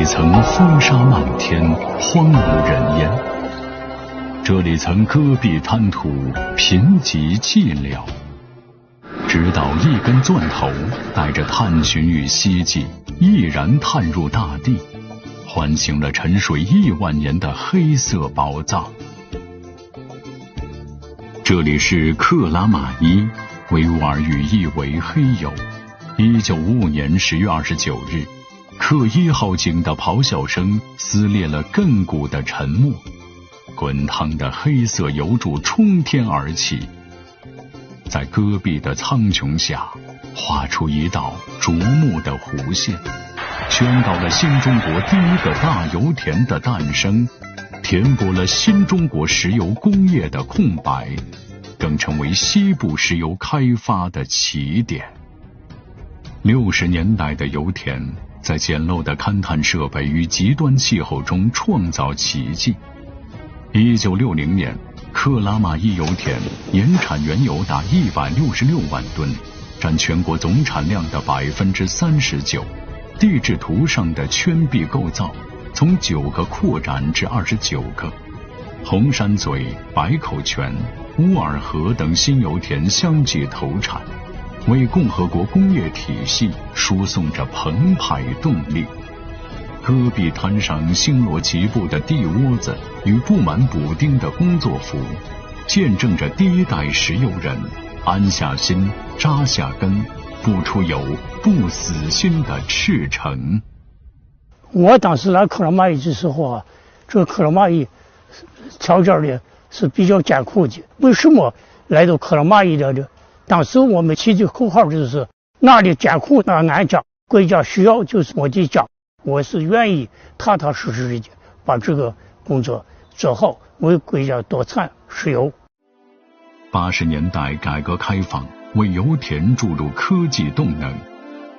里曾风沙漫天，荒无人烟；这里曾戈壁滩涂，贫瘠寂寥。直到一根钻头带着探寻与希冀，毅然探入大地，唤醒了沉睡1万年的黑色宝藏。这里是克拉玛依，维吾尔语意为黑铀。1955年10月29日，克1号井的咆哮声撕裂了亘古的沉默，滚烫的黑色油柱冲天而起，在戈壁的苍穹下画出一道瞩目的弧线，宣告了新中国第一个大油田的诞生，填补了新中国石油工业的空白，更成为西部石油开发的起点。60年代的油田在简陋的勘探设备与极端气候中创造奇迹。1960年，克拉玛依油田年产原油达166万吨，占全国总产量的39%。地质图上的圈壁构造从9个扩展至29个。红山嘴、白口泉、乌尔河等新油田相继投产，为共和国工业体系输送着澎湃动力。戈壁滩上星罗棋布的地窝子与布满补丁的工作服，见证着第一代石油人安下心、扎下根、不出油、不死心的赤诚。我当时来克拉玛依的时候啊，这个克拉玛依条件呢是比较艰苦的。为什么来到克拉玛依的？当时我们起的口号就是哪里艰苦哪安家，国家需要就是我的家。我是愿意踏踏实实的把这个工作做好，为国家多产石油。80年代改革开放为油田注入科技动能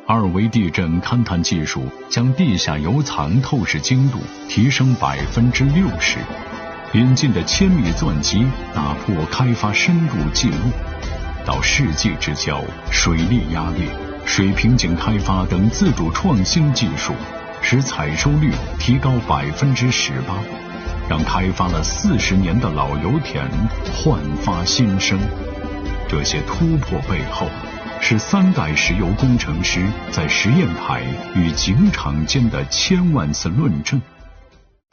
，2维地震勘探技术将地下油藏透视精度提升60%，引进的千米钻机打破开发深度记录。到世纪之交，水力压裂、水平井开发等自主创新技术，使采收率提高18%，让开发了40年的老油田焕发新生。这些突破背后，是3代石油工程师在实验台与井场间的千万次论证。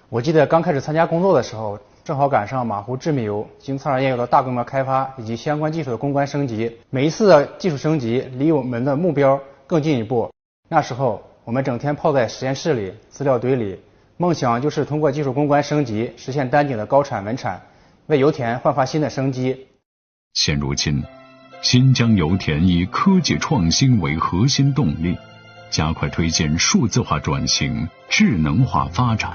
我记得刚开始参加工作的时候，正好赶上马湖制米油、京苍燃页油的大规模开发以及相关技术的攻关升级。每一次的技术升级离我们的目标更进一步。那时候我们整天泡在实验室里、资料堆里，梦想就是通过技术攻关升级，实现丹顶的高产稳产，为油田焕发新的生机。现如今，新疆油田以科技创新为核心动力，加快推进数字化转型、智能化发展，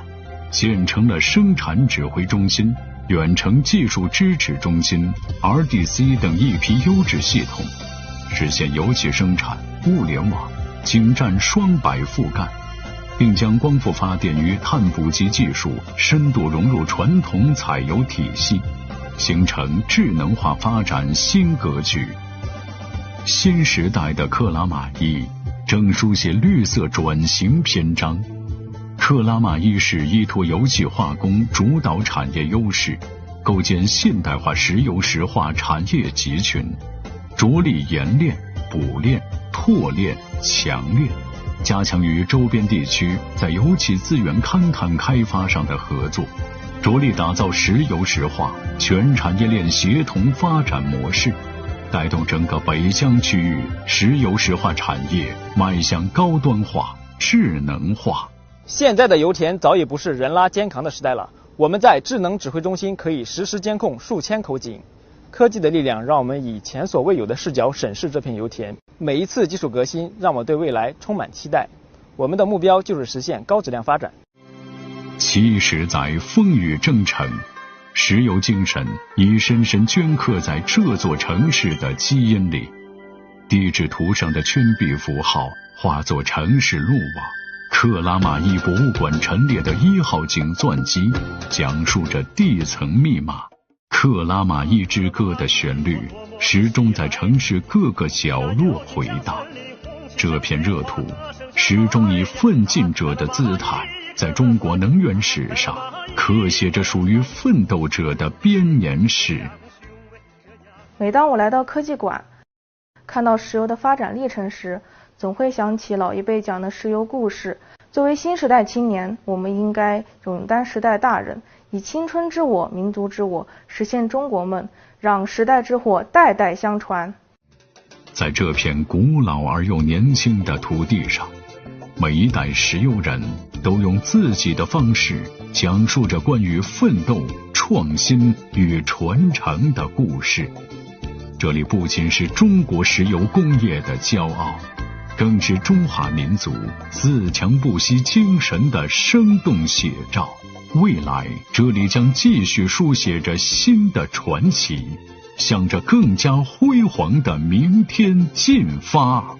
建成了生产指挥中心、远程技术支持中心、RDC 等一批优质系统，实现油气生产、物联网、井站双百覆盖，并将光伏发电与碳捕集技术深度融入传统采油体系，形成智能化发展新格局。新时代的克拉玛依正书写绿色转型篇章。克拉玛依市依托油气化工主导产业优势，构建现代化石油石化产业集群，着力冶炼、补炼、拓炼、强炼，加强与周边地区在油气资源勘探开发上的合作，着力打造石油石化全产业链协同发展模式，带动整个北疆区域石油石化产业迈向高端化、智能化。现在的油田早已不是人拉肩扛的时代了，我们在智能指挥中心可以实时监控数千口井。科技的力量让我们以前所未有的视角审视这片油田，每一次技术革新让我对未来充满期待。我们的目标就是实现高质量发展。70载风雨征程，石油精神已深深镌刻在这座城市的基因里。地质图上的圈壁符号化作城市路网，克拉玛依博物馆陈列的1号井钻机讲述着地层密码。克拉玛依之歌的旋律始终在城市各个角落回荡。这片热土始终以奋进者的姿态在中国能源史上刻写着属于奋斗者的编年史。每当我来到科技馆，看到石油的发展历程时，总会想起老一辈讲的石油故事。作为新时代青年，我们应该勇担时代大任，以青春之我、民族之我，实现中国梦，让时代之火代代相传。在这片古老而又年轻的土地上，每一代石油人都用自己的方式讲述着关于奋斗、创新与传承的故事。这里不仅是中国石油工业的骄傲，更是中华民族自强不息精神的生动写照。未来这里将继续书写着新的传奇，向着更加辉煌的明天进发。